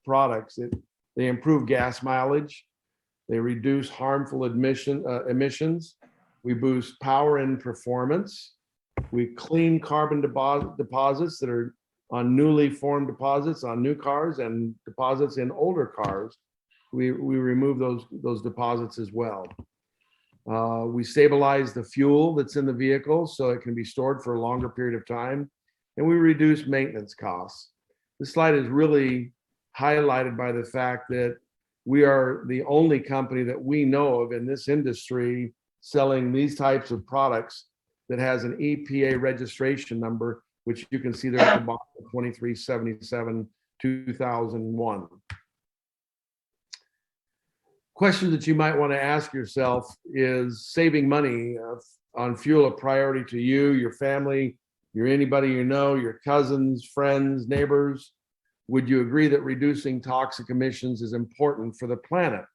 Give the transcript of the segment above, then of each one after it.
products. They improve gas mileage. They reduce harmful emissions. We boost power and performance. We clean carbon deposits that are on newly formed deposits on new cars and deposits in older cars. We remove those deposits as well. We stabilize the fuel that's in the vehicle so it can be stored for a longer period of time, and we reduce maintenance costs. This slide is really highlighted by the fact that we are the only company that we know of in this industry selling these types of products that has an EPA registration number, which you can see there at the bottom, 2377 2001. Question that you might want to ask yourself is saving money on fuel a priority to you, your family, anybody you know, your cousins, friends, neighbors? Would you agree that reducing toxic emissions is important for the planet?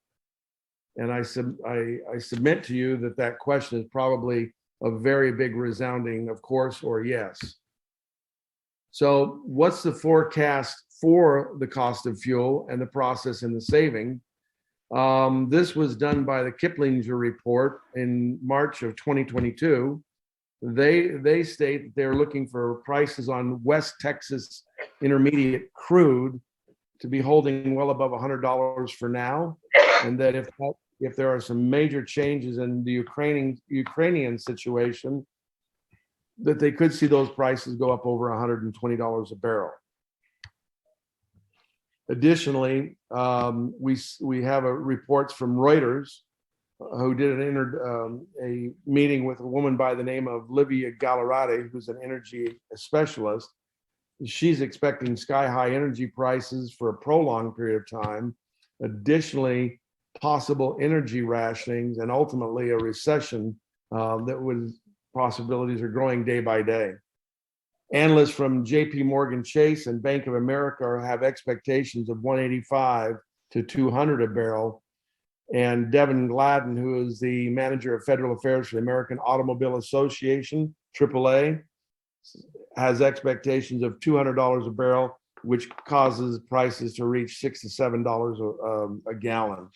And I submit to you that that question is probably a very big resounding of course or yes. So what's the forecast for the cost of fuel and the process and the saving? This was done by the Kiplinger report in March of 2022. They state that they're looking for prices on West Texas Intermediate crude to be holding well above $100 for now, and that if there are some major changes in the Ukrainian situation, that they could see those prices go up over $120 a barrel. Additionally, we have reports from Reuters, who did a meeting with a woman by the name of Livia Gallerati, who's an energy specialist. She's expecting sky-high energy prices for a prolonged period of time. Additionally, possible energy rationings and ultimately a recession possibilities are growing day by day. Analysts from JP Morgan Chase and Bank of America have expectations of 185 to 200 a barrel. And Devin Gladden, who is the manager of federal affairs for the American Automobile Association, AAA, has expectations of $200 a barrel, which causes prices to reach $6 to $7 a gallon.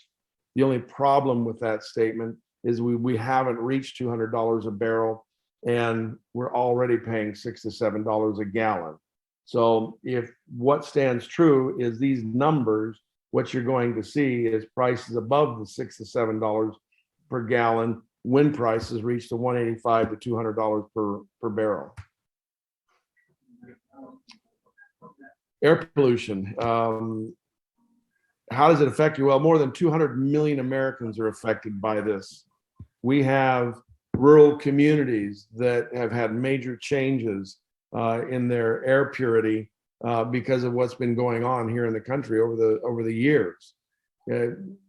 The only problem with that statement is we haven't reached $200 a barrel, and we're already paying $6 to $7 a gallon. So if what stands true is these numbers, what you're going to see is prices above the $6 to $7 per gallon when prices reach the $185 to $200 per barrel. Air pollution. How does it affect you? Well, more than 200 million Americans are affected by this. We have rural communities that have had major changes in their air purity because of what's been going on here in the country over the years.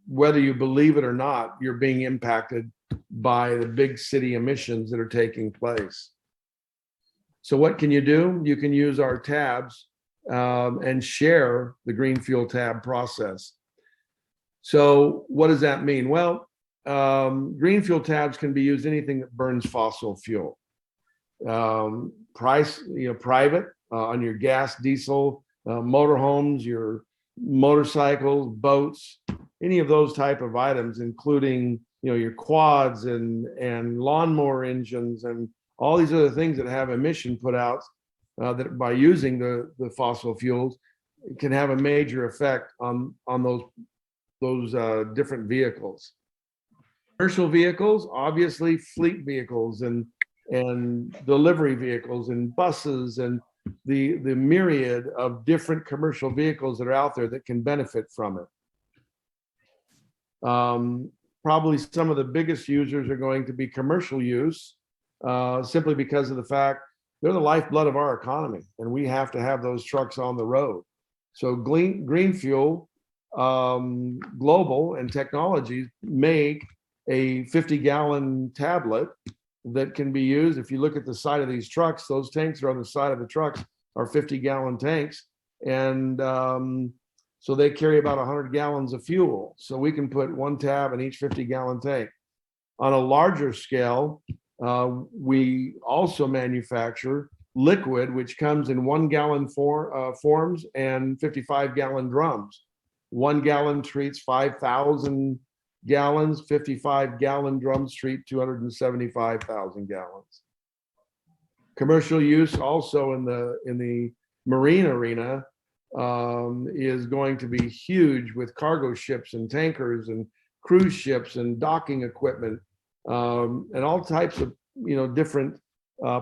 Whether you believe it or not, you're being impacted by the big city emissions that are taking place. So what can you do? You can use our tabs and share the Green Fuel Tab process. So what does that mean? Well, Green Fuel Tabs can be used anything that burns fossil fuel. Private on your gas, diesel, motorhomes, your motorcycles, boats, any of those type of items, including your quads and lawnmower engines and all these other things that have emission put outs that by using the fossil fuels can have a major effect on those different vehicles. Commercial vehicles, obviously fleet vehicles and delivery vehicles and buses and the myriad of different commercial vehicles that are out there that can benefit from it. Probably some of the biggest users are going to be commercial use, simply because of the fact they're the lifeblood of our economy, and we have to have those trucks on the road. So Green Fuel Global and Technologies make a 50-gallon tablet that can be used. If you look at the side of these trucks, those tanks are on the side of the trucks are 50-gallon tanks. And so they carry about 100 gallons of fuel. So we can put one tab in each 50-gallon tank. On a larger scale, we also manufacture liquid, which comes in 1-gallon forms and 55-gallon drums. 1 gallon treats 5,000 gallons, 55-gallon drums treat 275,000 gallons. Commercial use also in the marine arena is going to be huge with cargo ships and tankers and cruise ships and docking equipment and all types of different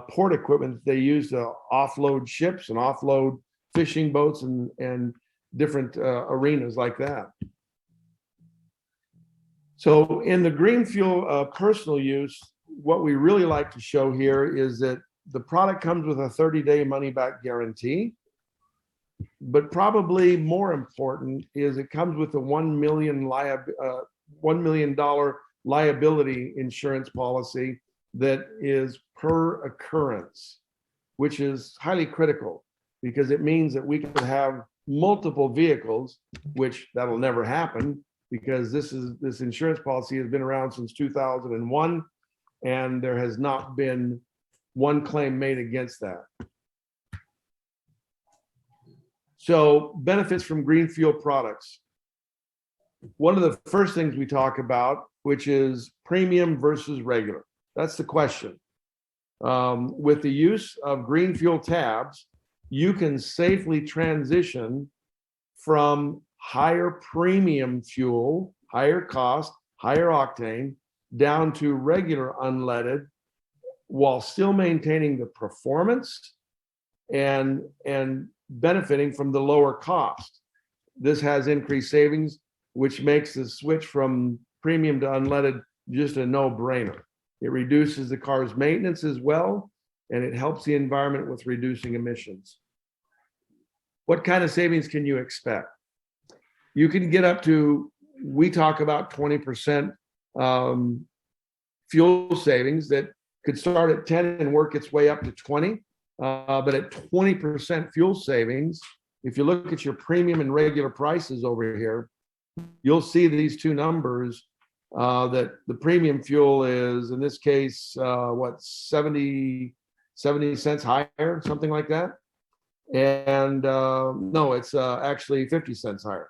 port equipment that they use to offload ships and offload fishing boats and different arenas like that. So in the green fuel personal use, what we really like to show here is that the product comes with a 30-day money-back guarantee, but probably more important is it comes with a $1 million liability insurance policy that is per occurrence, which is highly critical because it means that we could have multiple vehicles, which that'll never happen because this insurance policy has been around since 2001 and there has not been one claim made against that. So benefits from green fuel products. One of the first things we talk about, which is premium versus regular. That's the question. With the use of green fuel tabs, you can safely transition from higher premium fuel, higher cost, higher octane, down to regular unleaded while still maintaining the performance and benefiting from the lower cost. This has increased savings, which makes the switch from premium to unleaded just a no-brainer. It reduces the car's maintenance as well, and it helps the environment with reducing emissions. What kind of savings can you expect? You can get up to, we talk about 20% fuel savings that could start at 10 and work its way up to 20. But at 20% fuel savings, if you look at your premium and regular prices over here, you'll see these two numbers that the premium fuel is, in this case, 70 cents higher, something like that. And no, it's actually 50 cents higher.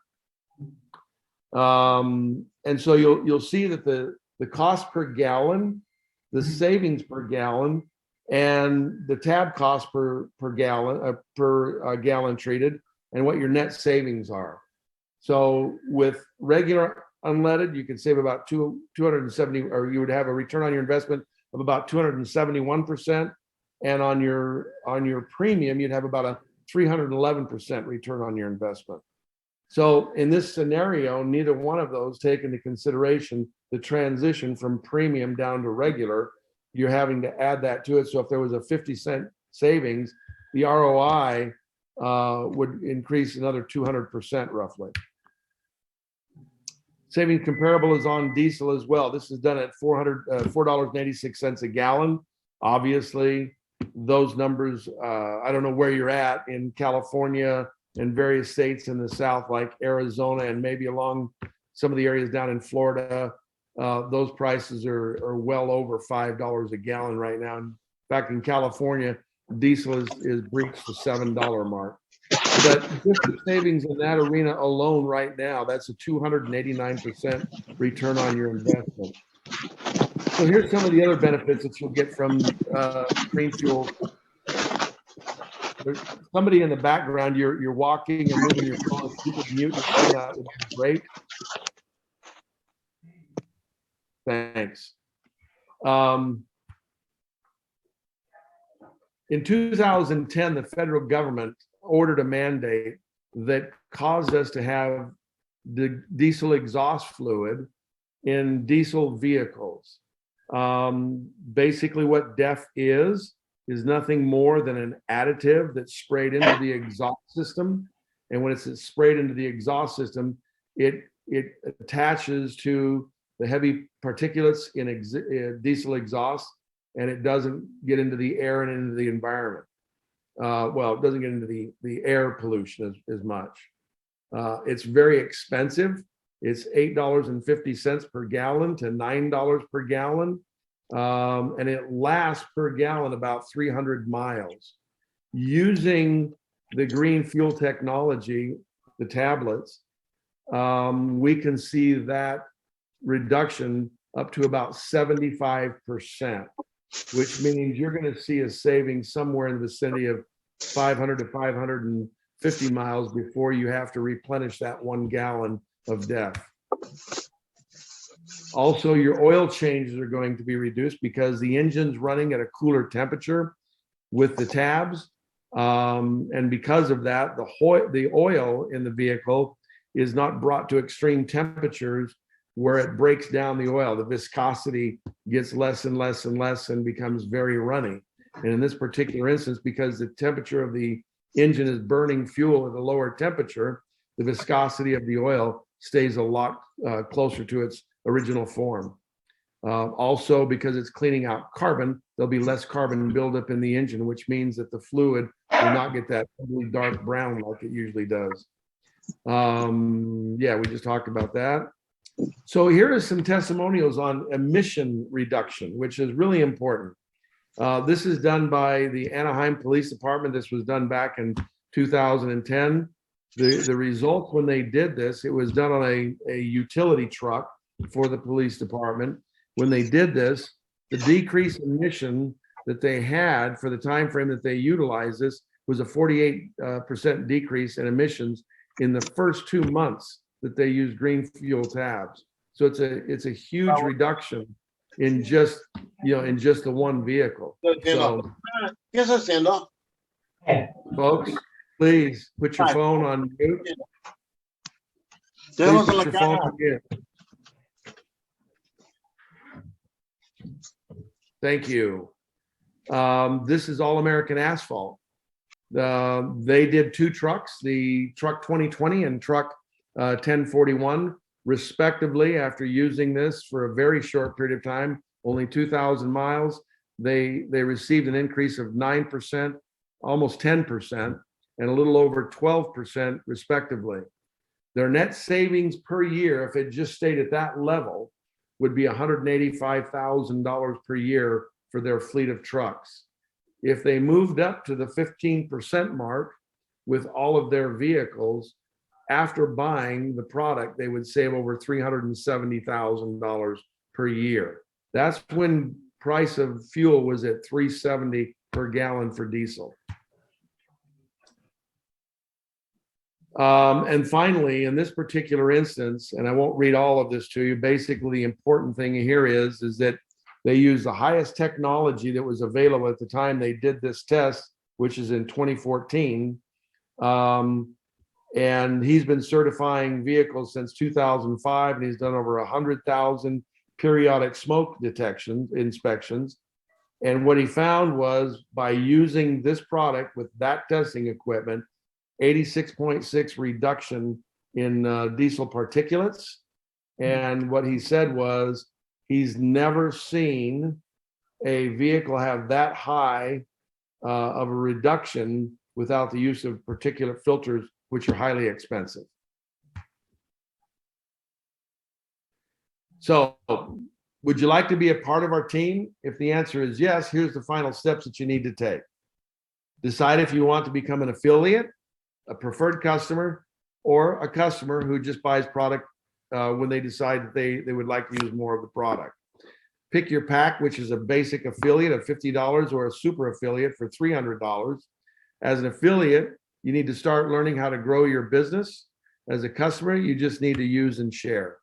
And so you'll see that the cost per gallon, the savings per gallon, and the tab cost per gallon treated, and what your net savings are. So with regular unleaded, you could save about 270, or you would have a return on your investment of about 271%, and on your premium, you'd have about a 311% return on your investment. So in this scenario, neither one of those take into consideration the transition from premium down to regular. You're having to add that to it. So if there was a 50-cent savings, the ROI would increase another 200% roughly. Savings comparable is on diesel as well. This is done at $4.86 a gallon. Obviously, those numbers, I don't know where you're at in California and various states in the South, like Arizona and maybe along some of the areas down in Florida. Those prices are well over $5 a gallon right now. In fact, in California, diesel is breached the $7 mark. But just the savings in that arena alone right now, that's a 289% return on your investment. So here's some of the other benefits that you'll get from green fuel. There's somebody in the background, you're walking and moving your phone. If you could mute your phone, that would be great. Thanks. In 2010, the federal government ordered a mandate that caused us to have the diesel exhaust fluid in diesel vehicles. Basically what DEF is nothing more than an additive that's sprayed into the exhaust system. And when it's sprayed into the exhaust system, it attaches to the heavy particulates in diesel exhaust, and it doesn't get into the air and into the environment. Well, it doesn't get into the air pollution as much. It's very expensive. It's $8.50 per gallon to $9 per gallon. And it lasts per gallon about 300 miles. Using the green fuel technology, the tablets, we can see that reduction up to about 75%, which means you're going to see a saving somewhere in the vicinity of 500 to 550 miles before you have to replenish that 1 gallon of DEF. Also, your oil changes are going to be reduced because the engine's running at a cooler temperature with the tabs. And because of that, the oil in the vehicle is not brought to extreme temperatures where it breaks down the oil. The viscosity gets less and less and less and becomes very runny. And in this particular instance, because the temperature of the engine is burning fuel at a lower temperature, the viscosity of the oil stays a lot closer to its original form. Also, because it's cleaning out carbon, there'll be less carbon buildup in the engine, which means that the fluid will not get that really dark brown like it usually does. Yeah, we just talked about that. So here are some testimonials on emission reduction, which is really important. This is done by the Anaheim Police Department. This was done back in 2010. The results when they did this, it was done on a utility truck for the police department. When they did this, the decrease in emission that they had for the time frame that they utilized this was a 48% decrease in emissions in the first 2 months that they used green fuel tabs. So it's a huge reduction in just the one vehicle. So, folks, please put your phone on mute. Please put your phone on mute. Thank you. This is All American Asphalt. They did 2 trucks, the truck 2020 and truck 1041, respectively. After using this for a very short period of time, only 2,000 miles, they received an increase of 9%, almost 10%, and a little over 12%, respectively. Their net savings per year, if it just stayed at that level, would be $185,000 per year for their fleet of trucks. If they moved up to the 15% mark with all of their vehicles, after buying the product, they would save over $370,000 per year. That's when price of fuel was at $3.70 per gallon for diesel. And finally, in this particular instance, and I won't read all of this to you, basically the important thing here is that they use the highest technology that was available at the time they did this test, which is in 2014. And he's been certifying vehicles since 2005, and he's done over 100,000 periodic smoke inspections. And what he found was by using this product with that testing equipment, 86.6 reduction in diesel particulates. And what he said was he's never seen a vehicle have that high of a reduction without the use of particulate filters, which are highly expensive. So, would you like to be a part of our team? If the answer is yes, here's the final steps that you need to take. Decide if you want to become an affiliate, a preferred customer, or a customer who just buys product when they decide that they would like to use more of the product. Pick your pack, which is a basic affiliate of $50 or a super affiliate for $300. As an affiliate, you need to start learning how to grow your business. As a customer, you just need to use and share.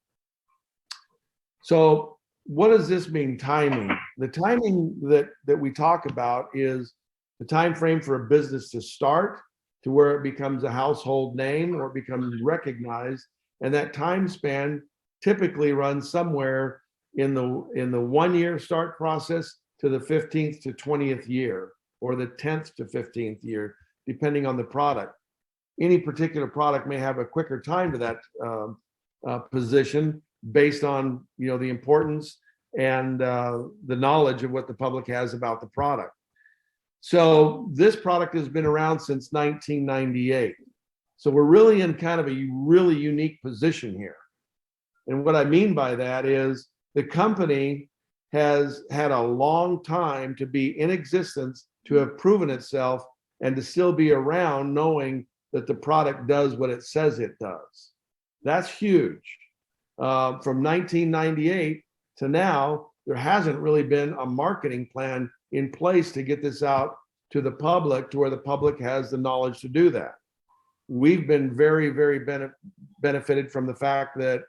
So what does this mean, timing? The timing that we talk about is the time frame for a business to start to where it becomes a household name or it becomes recognized. And that time span typically runs somewhere in the 1 year start process to the 15th to 20th year, or the 10th to 15th year, depending on the product. Any particular product may have a quicker time to that position based on the importance and the knowledge of what the public has about the product. So this product has been around since 1998. So we're really in kind of a really unique position here. And what I mean by that is the company has had a long time to be in existence, to have proven itself, and to still be around knowing that the product does what it says it does. That's huge. From 1998 to now, there hasn't really been a marketing plan in place to get this out to the public, to where the public has the knowledge to do that. We've been very, very benefited from the fact that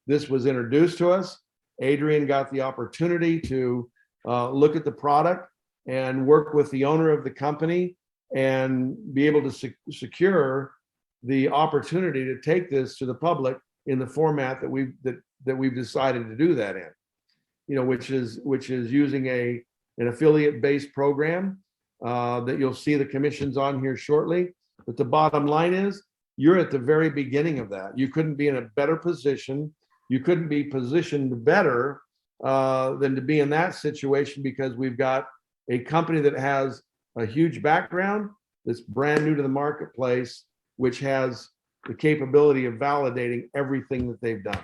this was introduced to us. Adrian got the opportunity to look at the product and work with the owner of the company and be able to secure the opportunity to take this to the public in the format that we've decided to do that in. You know, which is using an affiliate-based program that you'll see the commissions on here shortly. But the bottom line is, you're at the very beginning of that. You couldn't be in a better position. You couldn't be positioned better than to be in that situation, because we've got a company that has a huge background, that's brand new to the marketplace, which has the capability of validating everything that they've done.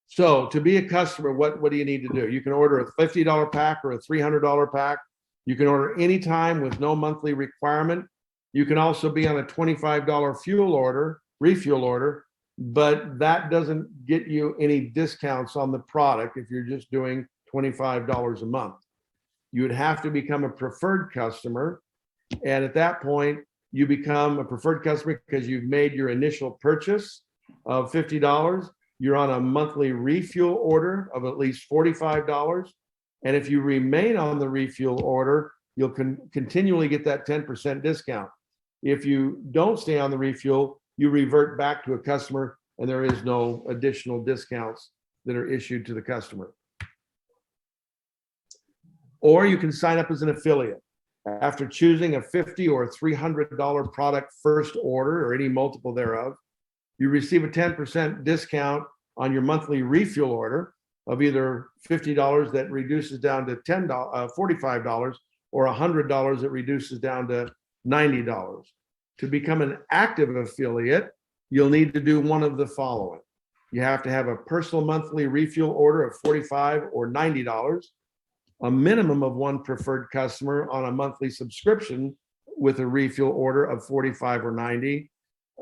So to be a customer, what do you need to do? You can order a $50 pack or a $300 pack. You can order anytime with no monthly requirement. You can also be on a $25 refuel order, but that doesn't get you any discounts on the product if you're just doing $25 a month. You would have to become a preferred customer. And at that point, you become a preferred customer because you've made your initial purchase of $50. You're on a monthly refuel order of at least $45. And if you remain on the refuel order, you'll continually get that 10% discount. If you don't stay on the refuel, you revert back to a customer, and there is no additional discounts that are issued to the customer. Or you can sign up as an affiliate. After choosing a $50 or $300 product first order, or any multiple thereof, you receive a 10% discount on your monthly refuel order of either $50 that reduces down to $45, or $100 that reduces down to $90. To become an active affiliate, you'll need to do one of the following. You have to have a personal monthly refuel order of $45 or $90, a minimum of one preferred customer on a monthly subscription with a refuel order of $45 or $90,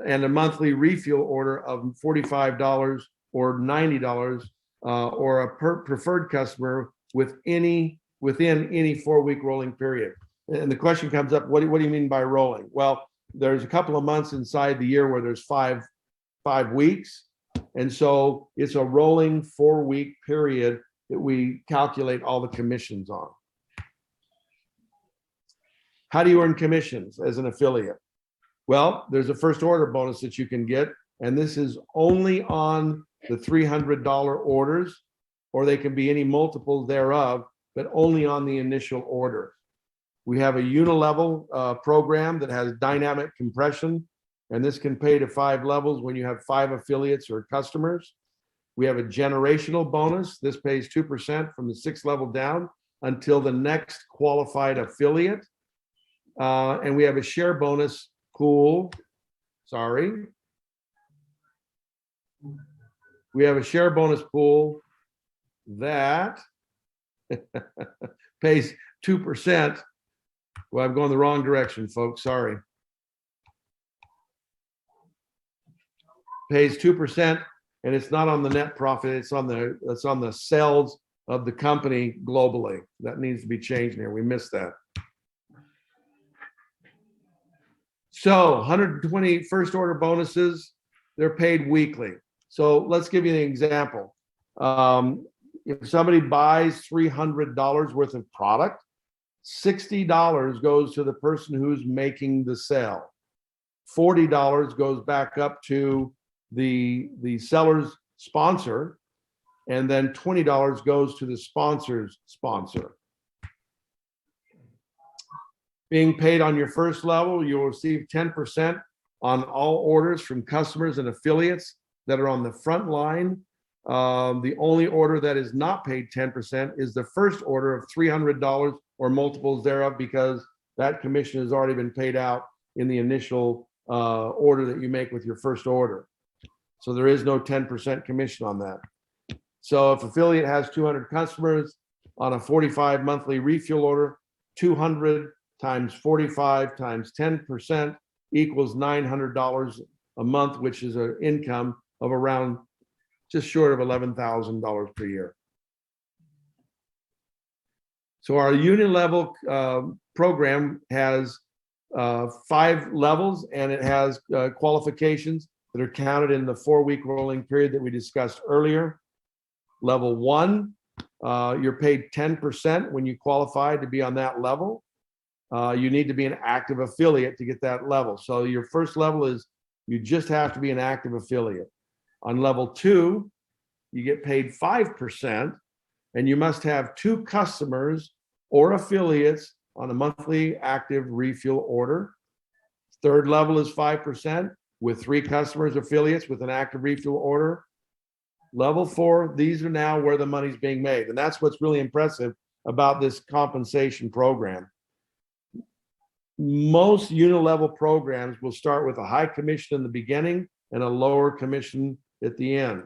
and a monthly refuel order of $45 or $90, or a preferred customer within any 4-week rolling period. And the question comes up, what do you mean by rolling? Well, there's a couple of months inside the year where there's five weeks. And so it's a rolling 4-week period that we calculate all the commissions on. How do you earn commissions as an affiliate? Well, there's a first order bonus that you can get, and this is only on the $300 orders, or they can be any multiple thereof, but only on the initial order. We have a unilevel program that has dynamic compression, and this can pay to 5 levels when you have 5 affiliates or customers. We have a generational bonus. This pays 2% from the 6th level down until the next qualified affiliate. And we have a share bonus pool. We have a share bonus pool that pays 2%. Well, I'm going the wrong direction, folks. Sorry. Pays 2%, and it's not on the net profit. It's on the sales of the company globally. That needs to be changed here. We missed that. So 120 first order bonuses, they're paid weekly. So let's give you an example. If somebody buys $300 worth of product, $60 goes to the person who's making the sale. $40 goes back up to the seller's sponsor, and then $20 goes to the sponsor's sponsor. Being paid on your first level, you'll receive 10% on all orders from customers and affiliates that are on the front line. The only order that is not paid 10% is the first order of $300 or multiples thereof, because that commission has already been paid out in the initial order that you make with your first order. So there is no 10% commission on that. So if affiliate has 200 customers on a 45 monthly refuel order, 200 times 45 times 10% equals $900 a month, which is an income of around just short of $11,000 per year. So our union level program has 5 levels, and it has qualifications that are counted in the 4-week rolling period that we discussed earlier. Level 1, you're paid 10% when you qualify to be on that level. You need to be an active affiliate to get that level. So your first level is you just have to be an active affiliate. On level 2, you get paid 5%, and you must have 2 customers or affiliates on a monthly active refuel order. Third level is 5% with 3 customers, affiliates with an active refuel order. Level 4, these are now where the money's being made. And that's what's really impressive about this compensation program. Most unit-level programs will start with a high commission in the beginning and a lower commission at the end.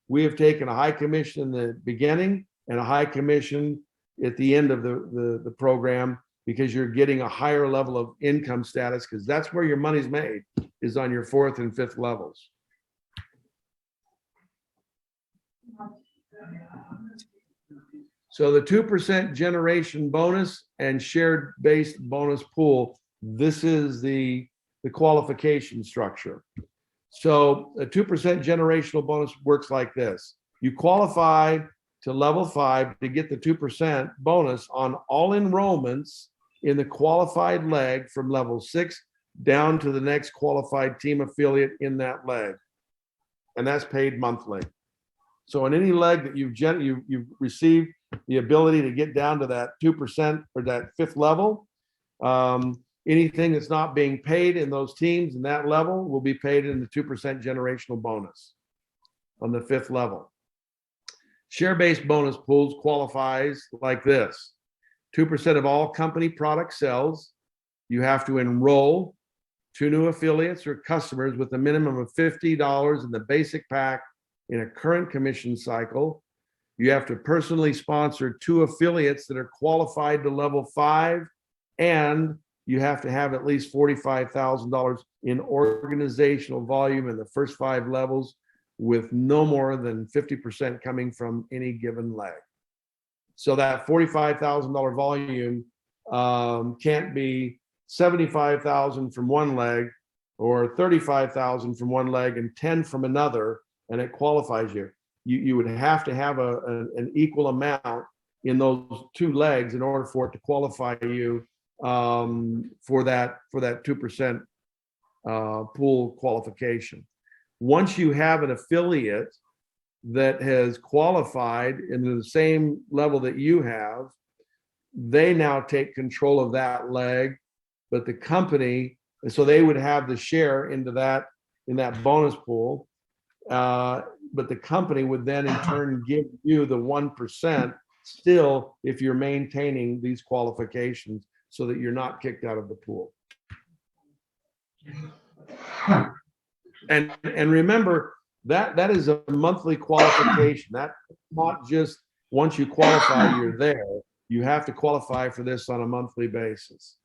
We have taken a high commission in the beginning and a high commission at the end of the program, because you're getting a higher level of income status, because that's where your money's made, is on your 4th and 5th levels. So the 2% generation bonus and shared based bonus pool, this is the qualification structure. So a 2% generational bonus works like this. You qualify to level 5 to get the 2% bonus on all enrollments in the qualified leg from level 6 down to the next qualified team affiliate in that leg. And that's paid monthly. So in any leg that you've received the ability to get down to that 2% or that 5th level, anything that's not being paid in those teams in that level will be paid in the 2% generational bonus on the 5th level. Share-based bonus pools qualifies like this. 2% of all company product sales, you have to enroll 2 new affiliates or customers with a minimum of $50 in the basic pack in a current commission cycle. You have to personally sponsor 2 affiliates that are qualified to level 5, and you have to have at least $45,000 in organizational volume in the first 5 levels, with no more than 50% coming from any given leg. So that $45,000 volume can't be $75,000 from one leg or $35,000 from one leg and 10 from another, and it qualifies you. You would have to have an equal amount in those 2 legs in order for it to qualify you for that 2% pool qualification. Once you have an affiliate that has qualified in the same level that you have, they now take control of that leg, but the company, so they would have the share into that in that bonus pool. But the company would then in turn give you the 1% still if you're maintaining these qualifications, so that you're not kicked out of the pool. And remember that is a monthly qualification. That's not just once you qualify, you're there. You have to qualify for this on a monthly basis.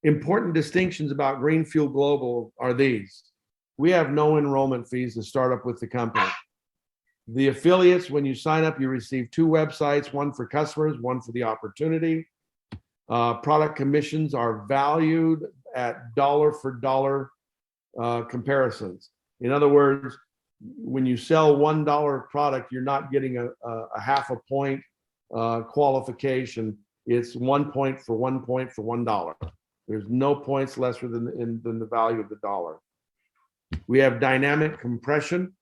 Important distinctions about Green Fuel Global are these. We have no enrollment fees to start up with the company. The affiliates, when you sign up, you receive 2 websites, one for customers, one for the opportunity. Product commissions are valued at dollar for dollar comparisons. In other words, when you sell $1 product, you're not getting a half a point qualification. It's 1 point for 1 point for $1. There's no points lesser than the value of the dollar. We have dynamic compression.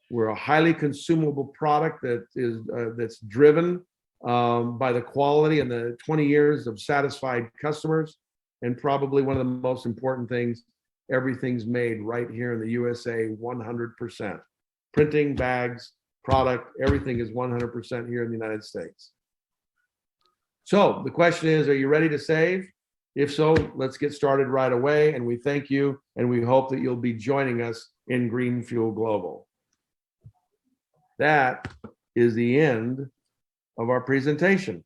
We're a highly consumable product that's driven by the quality and the 20 years of satisfied customers. And probably one of the most important things, everything's made right here in the USA 100%. Printing, bags, product, everything is 100% here in the United States. So the question is, are you ready to save? If so, let's get started right away. And we thank you, and we hope that you'll be joining us in Green Fuel Global. That is the end of our presentation.